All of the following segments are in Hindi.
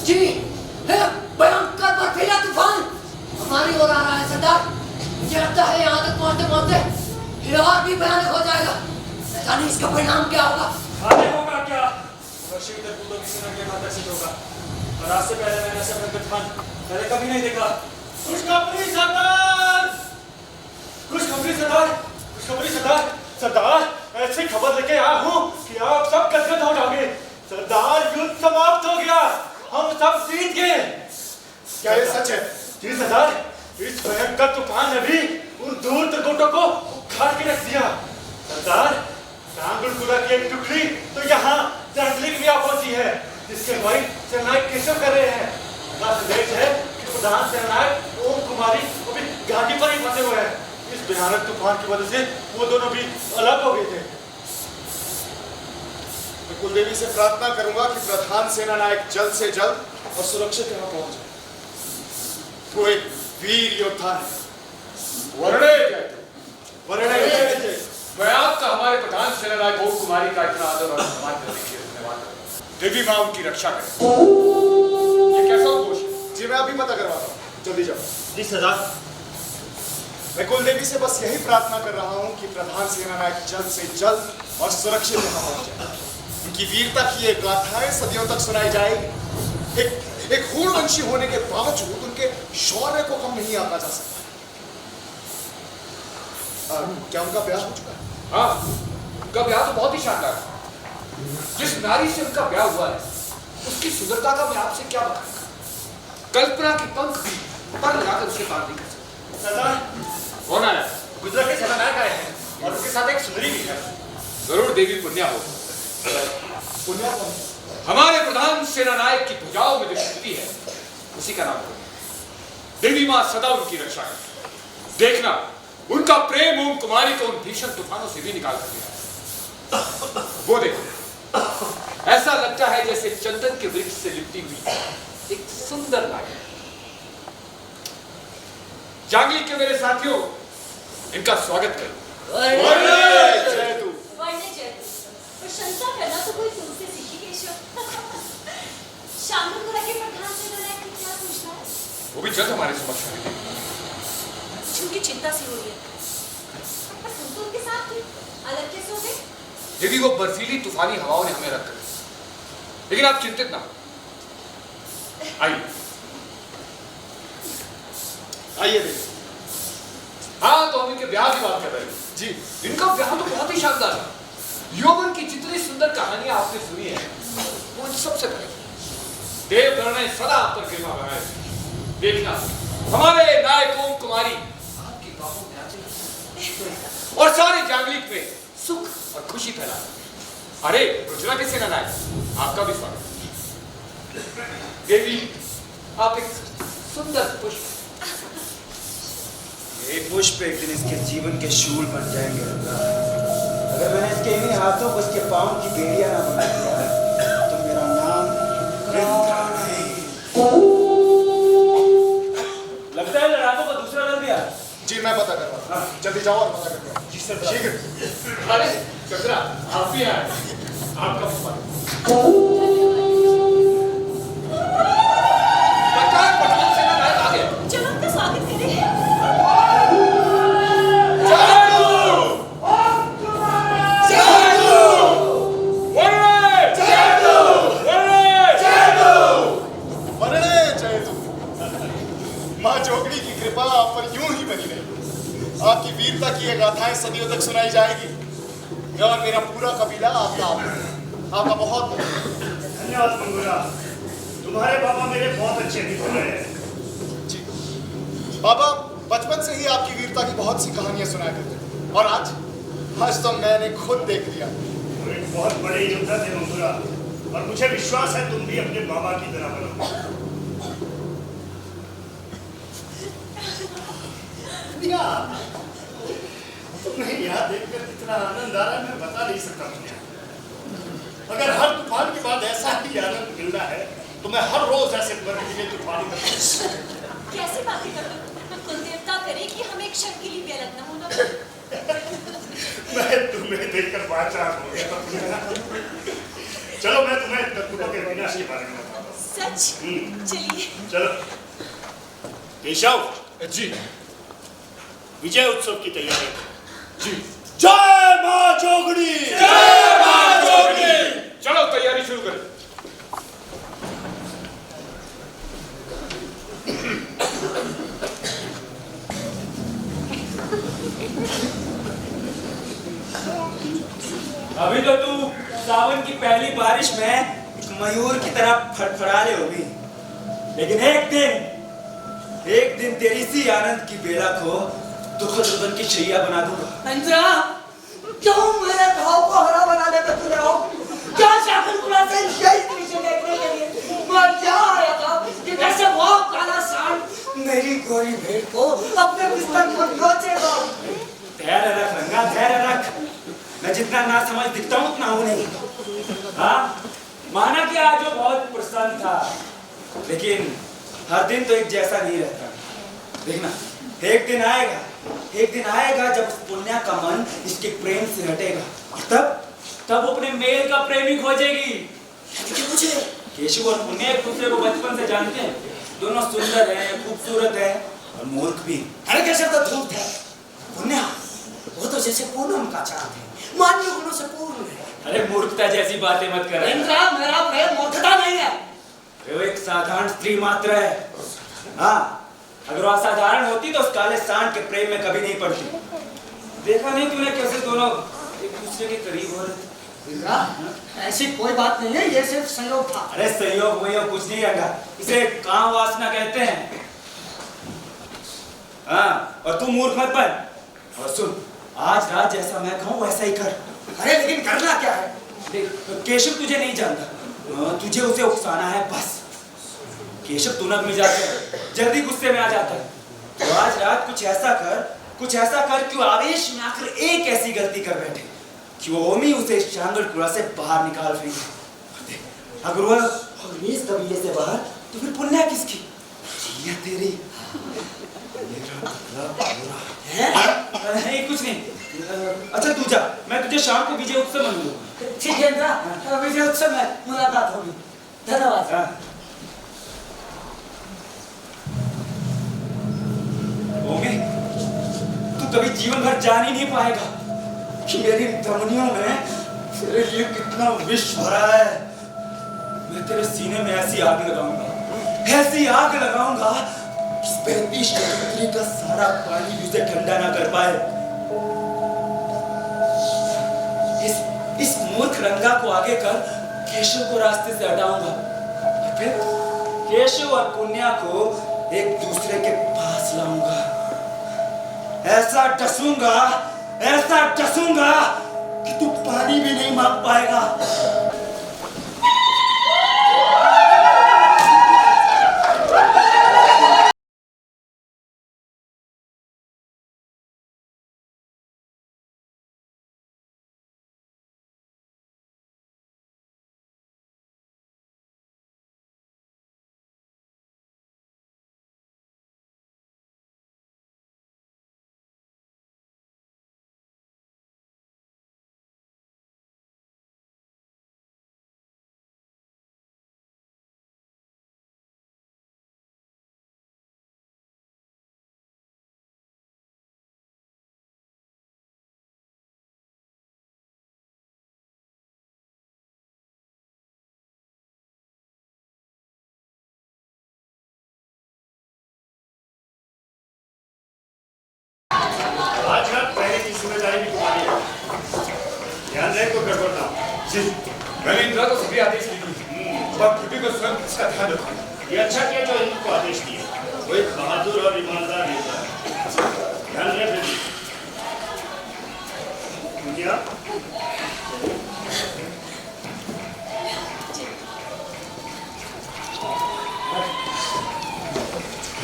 जी, भयंकर बर्फीला तूफान हमारी ओर आ रहा है सरदार। मुझे लगता है यहाँ तक पहुँचते पहुँचते ये और भी भयानक हो जाएगा। पता नहीं इसका परिणाम क्या होगा। आगे होगा क्या? पश्चिमी तरबूतों की सेना के हाथ से होगा। और आज से पहले मैंने ऐसा भयंकर तूफान पहले कभी नहीं देखा। खुशखबरी सरदार! खुशखबरी सरदार! खुशखबरी सरदार! सरदार, ऐसी खबर लेके आया हूँ कि आप सब गदगद हो जाओगे। सरदार, युद्ध समाप्त हो गया। हम सब जीत गए। क्या ये सच है? जी सरदार, इस भयंकर तूफान ने भी उन दूर तरबूतों को उखाड़ के रख दिया। सरदार, कांगुलकुड़ा की एक टुकड़ी तो यहाँ जंगली में आ पहुंची है, जिसके भाई सेनानायक केशव कर रहे हैं। हमारा संदेश है कि प्रधान सेनानायक ओम कुमारी अभी घाटी पर ही फंसे हुए हैं। इस भयानक तूफान की वजह से वो दोनों भी अलग हो गए थे। मैं कुलदेवी से प्रार्थना करूंगा कि प्रधान सेनानायक जल्द से जल्द और सुरक्षित यहाँ पहुंच जाए। वो एक वीर योद्धा है। वर्णे मैं आपका हमारे प्रधान सेनानायक ओम कुमारी का इतना आदर और सम्मान करने के लिए धन्यवाद करता हूं। देवी मां उनकी रक्षा करे। ये कैसा उद्घोष है? जी मैं अभी पता करवाता हूँ, जल्दी जाओ। जी सरदार। मैं कुलदेवी से बस यही प्रार्थना कर रहा हूँ कि प्रधान सेनानायक जल्द से जल्द और सुरक्षित यहाँ पहुंच जाए। उनकी वीरता की ये गाथाएं सदियों तक सुनाई जाएगी। एक हूणवंशी होने के बावजूद उनके शौर्य को कम नहीं आंका जा सकता। क्या उनका ब्याह हो चुका है? हाँ, उनका ब्याह तो बहुत ही शानदार है। जिस नारी से उनका ब्याह हुआ है उसकी सुंदरता का मैं आपसे क्या बताऊंगा। कल्पना की पंख भी पर लगाकर उसे पार नहीं कर सकता। सरदार, कौन आया? गुजरात के सेनानायक आए हैं और उनके साथ एक सुंदरी भी है। जरूर देवी पुण्या हो। पुण्या कौन? हमारे प्रधान सेनानायक की भुजाओं में जो शक्ति है उसी का नाम पुण्या। देवी मां सदा उनकी रक्षा करे। देखना, उनका प्रेम ओम कुमारी को उन भीषण तूफानों से भी निकाल कर दिया। वो देखो, ऐसा लगता है जैसे चंदन के वृक्ष से लिपटी हुई एक सुंदर नारी। जांगली के मेरे साथियों, इनका स्वागत करो। प्रशंसा करना तो कोई तुमसे सीखी केशव। शांगुलकुड़ा के प्रधान सेनानायक ने क्या पूछना है? वो भी जल्द हमारे समक्ष आएंगे। उनकी चिंता सी हो रही है। पर तुम तो उनके साथ थे, अलग कैसे हो गए? यदि वो बर्फीली तूफानी हवाओं ने हमें रख कर, लेकिन आप चिंतित ना आइए। आइए देखिए। हाँ, तो हम इनके ब्याह की बात कर रहे हैं। जी इनका ब्याह तो बहुत ही शानदार है। यौवन की जितनी सुंदर कहानियां आपने सुनी है वो इन सबसे पहले देवगण ने सदा आप पर कृपा बनाए। देखना, हमारे नायक ओम कुमारी आपकी बाहों में आते और सारे जांगलीक में सुख और खुशी फैला। अरे गुजरात के सेनानायक, आपका भी स्वागत। देवी, आप एक सुंदर पुष्प। ये पुष्प एक दिन इसके जीवन के शूल बन जाएंगे। अगर मैंने इसके इन्हीं हाथों को इसके पांव की बेड़ियां ना बना दिया तो मेरा नाम इंद्रा नहीं। लगता है लड़ाकों का दूसरा दल भी आया। जी मैं पता कर रहा हूँ, जल्दी जाओ और पता करके आओ। जी सर। शीघ्र। अरे चंद्रा, आप भी आए। आपका स्वागत। प्रधान सेनानायक आ गए। चलो उनका स्वागत करें। मां जोगनी की कृपा आप पर यूं ही बनी रही। आपकी वीरता की ये गाथाएं सदियों तक सुनाई जाएगी। मैं और मेरा पूरा कबीला आपका बहुत धन्यवाद मंगूरा। तुम्हारे पापा मेरे बहुत अच्छे मित्र रहे हैं। जी बाबा बचपन से ही आपकी वीरता की बहुत सी कहानियां सुनाया करते थे और आज तो मैंने खुद देख लिया। तुम एक बहुत बड़े योद्धा थे मंगूरा, और मुझे विश्वास है तुम भी अपने बाबा की तरह बनोगे। तुम्हें यहाँ देखकर कितना आनंद आ रहा है मैं बता नहीं सकता मुझे। अगर हर तूफान के बाद ऐसा ही आनंद मिल रहा है तो मैं हर रोज ऐसे बर्फीले तूफानों का कैसी बातें कर रहे हो? कुल देवता करे कि हम एक क्षण के लिए भी अलग न होना। मैं तुम्हें देखकर बादशाह हो गया। चलो मैं तुम्हें तरबूतों के विनाश के बारे में बताता हूँ। सच? चलिए। चलो केशव, जी विजय उत्सव की तैयारी। जी जय मां जोगड़ी। जय मां जोगड़ी। चलो तैयारी शुरू करें। अभी तो तू सावन की पहली बारिश में एक मयूर की तरह फड़फड़ा रही होगी, लेकिन एक दिन तेरी सी आनंद की बेला को दुख दुल्हन की शैया बना दूंगा। इंदिरा, क्यों मेरे भाव को हरा बना लेकर तुझे हो? क्या शाकुंतला से यही दृश्य देखने के लिए मैं क्या आया था कि कैसे वो काला सांड मेरी गोरी भेड़ को अपने बिस्तर पर नोचेगा? धैर्य रख रंगा, धैर्य रख। मैं जितना ना समझ दिखता हूँ उतना हूँ नहीं। हाँ, माना कि आज वो बहुत प्रसन्न था, लेकिन हर दिन तो एक जैसा नहीं रहता। देखना, एक दिन आएगा जब उस पुण्या का मन इसके प्रेम से हटेगा, और तब अपने मेल का प्रेमी खोजेगी। मुझे केशव और पुण्य एक दूसरे को बचपन से जानते हैं, दोनों सुंदर हैं, खूबसूरत हैं और मूर्ख भी। अरे केशव तो धूप है, पुण्या वो तो जैसे पूनम का चांद है, मानवीय गुणों से पूर्ण है। अरे मूर्खता जैसी बातें मत कर। इंदिरा, मेरा प्रेम मूर्खता नहीं है, वो एक साधारण स्त्री मात्र है। हाँ, अगर वो असाधारण होती तो उस काले सांड के प्रेम में कभी नहीं पड़ती। देखा नहीं तूने कैसे दोनों एक दूसरे के करीब हो रहे थे? इंदिरा, ऐसी कोई बात नहीं है, ये सिर्फ संयोग था। अरे संयोग वही कुछ नहीं रखा, इसे काम वासना कहते हैं। हाँ, और तू मूर्ख मत बन। और सुन, आज रात जैसा मैं कहूँ वैसा ही कर। अरे लेकिन करना क्या है? देख, केशव तुझे नहीं जानता, तुझे उसे उकसाना है बस। केशव तुनक मिजाज है, जल्दी गुस्से में आ जाता है। तो आज रात कुछ ऐसा कर कि वो आवेश में आकर एक ऐसी गलती कर बैठे कि वो ओमी उसे शांगलपुरा से बाहर निकाल फेंके। अगर वह इस कबीले से बाहर तो फिर पुण्य किसकी? ये तेरी। नहीं कुछ नहीं। अच्छा तू जा, मैं तुझे शाम को विजय उत्सव मनूंगा। ठीक है इंदिरा, विजय उत्सव में मुलाकात होगी। धन्यवाद। ओमी, तू कभी जीवन भर जान ही नहीं पाएगा कि मेरी धमनियों में तेरे लिए कितना विष भरा है। मैं तेरे सीने में ऐसी आग लगाऊंगा इस बहती शकुंतली का सारा पानी भी उसे ठंडा ना कर पाए। इस मूर्ख रंगा को आगे कर केशव को रास्ते से हटाऊंगा, फिर केशव और पुण्या को एक दूसरे के पास लाऊंगा। ऐसा टसूंगा कि तू पानी भी नहीं मांग पाएगा। आज रात पहले की जिम्मेदारी भी तुम्हारी है, ध्यान रहे कोई गड़बड़ ना हो। जी, मैंने इंदिरा को सभी आदेश दिए और खुद को स्वयं इसका ध्यान रखना। ये अच्छा किया जो इनको आदेश दिए, वो एक बहादुर और ईमानदार नेता है। ध्यान रहे फिर इंदिरा,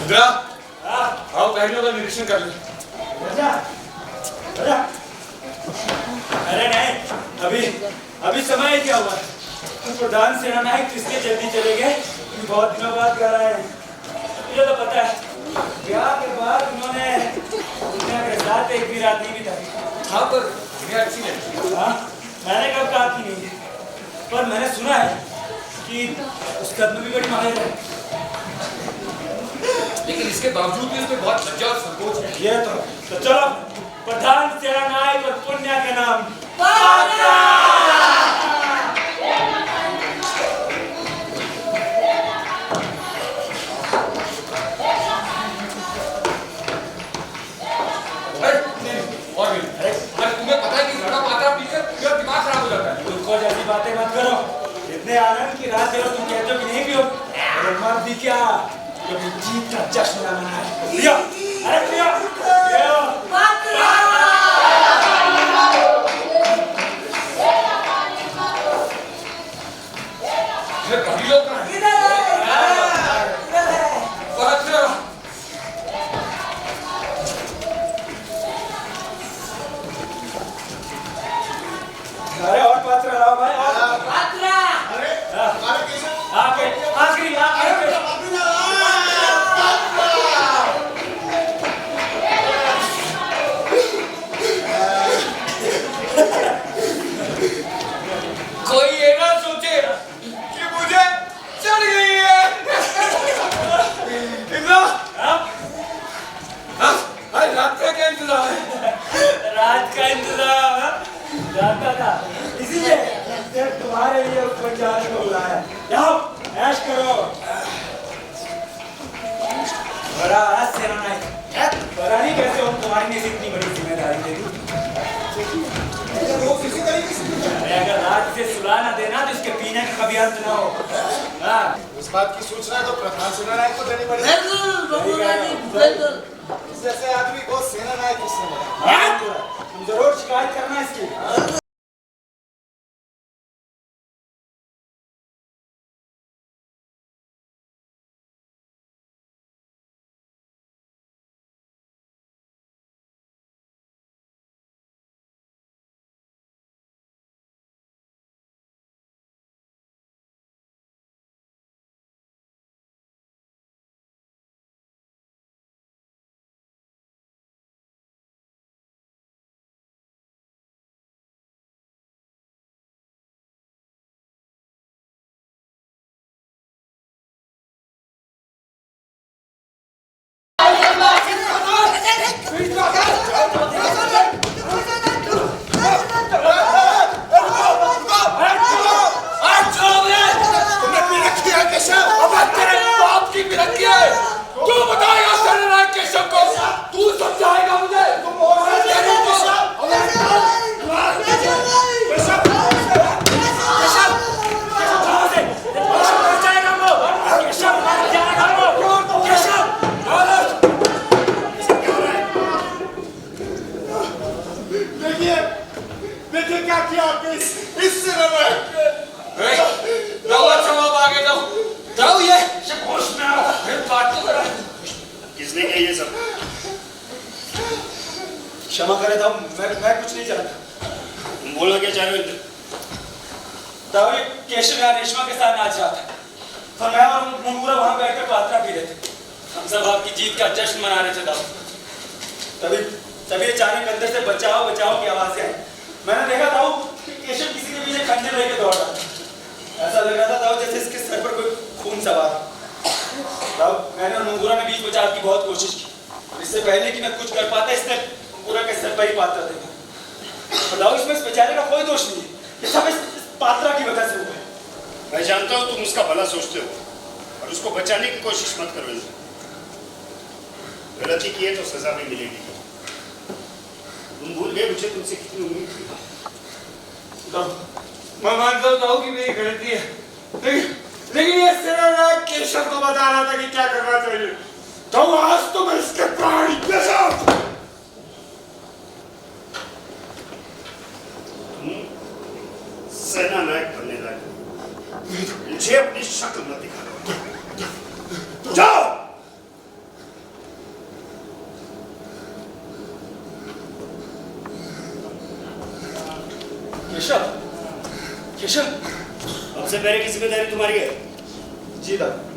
इंदिरा, आओ पहलियों का निरीक्षण कर ले। अरे नहीं, अभी समय क्या हुआ? प्रधान सेनानायक किसके जल्दी चले गए? बहुत दिनों बाद घर आए। मुझे तो पता है, ब्याह के बाद उन्होंने दुनिया के साथ एक भी रात नहीं बिताई। हाँ, पर दुनिया अच्छी नहीं। हाँ, मैंने कब कहा कि नहीं, पर मैंने सुना है उसकी कद में भी बड़ी माहिर है। लेकिन इसके बावजूद भी उसमें बहुत लज्जा और संकोच है। ये तो चलो प्रधान सेनानायक और पुण्य के नाम और भी अरे तुम्हें पता है कि घड़ा पात्रा पीकर मेरा दिमाग खराब हो जाता है। तुमको जैसी बातें मत करो। इतने आनंद की रात चलो तुम कहते हो कि नहीं पियो, अरे मर भी क्या, क्योंकि जीत का जश्न मनाना है। पियो, अरे पियो, पियो। ये कभी लोग कहाँ हैं? पात्रा अरे और पात्र लाओ भाई, और अरे केशव आके आखिरी कोई ये ना सोचे कि मुझे चढ़ गई है। इतना आज रात का क्या इंतजाम है? रात का इंतजाम जानता था, इसीलिए सिर्फ तुम्हारे लिए उस बंजारे को बुलाया। जाओ ऐश करो। बड़ा सेनानायक, पता नहीं कैसे हम तुम्हारे लिए इतनी बड़ी जिम्मेदारी दे दी। वो किसी तरीके से अरे अगर रात से सुला ना देना तो इसके पीने का कभी अंत ना हो। हाँ उस बात की सूचना तो प्रधान सेनानायक को देनी पड़ेगी। इस जैसे आदमी को सेनानायक किसने बनाया? तुम जरूर शिकायत करना इसकी। देखिए क्या किया आपने इस सेनानायक ने। जाओ अच्छा बाब आगे जाओ। जाओ ये होश में आओ। फिर बात तो करो। किसने किया ये सब? क्षमा करे तो मैं कुछ नहीं जानता। तुम बोलना क्या चाह रहे हो इधर? तब ये केशव यहाँ रेशमा के साथ नाच रहा था और मैं और मुंगूरा वहां बैठकर पात्रा पी रहे थे। हम सब आपकी जीत का जश्न मना रहे थे दाऊ। तभी अचानक अंदर से बचाओ बचाओ की आवाजें आई। मैंने देखा था कि केशव किसी के पीछे खंजर लेके दौड़ रहा था। ऐसा लग रहा था दाऊ जैसे इसके सर पर कोई खून सवार। दाऊ मैंने और मुंगूरा ने बीच बचाव की बहुत कोशिश की। इससे पहले कि मैं कुछ कर पाता इसने मुंगूरा के सर पर ही पात्रा देखा। दाऊ इसमें इस बेचारे का कोई दोष नहीं है। ये सब इस पात्रा की वजह से हुआ है। मैं जानता हूँ तुम उसका भला सोचते हो और उसको बचाने की कोशिश मत करो। इसे गलती की है तो सजा भी मिलेगी। तुम भूल गए मुझे तुमसे कितनी उम्मीद थी। मैं मानता हूँ कि मेरी गलती है, लेकिन ये सेनानायक केशव को बता रहा था कि क्या करना चाहिए। तो आज तो मैं इसके प्राण सेनानायक बनने लगे। मुझे अपनी शक्ल मत दिखाओ। जाओ। केशव, केशव, सबसे पहले की जिम्मेदारी तुम्हारी है। जी दादा।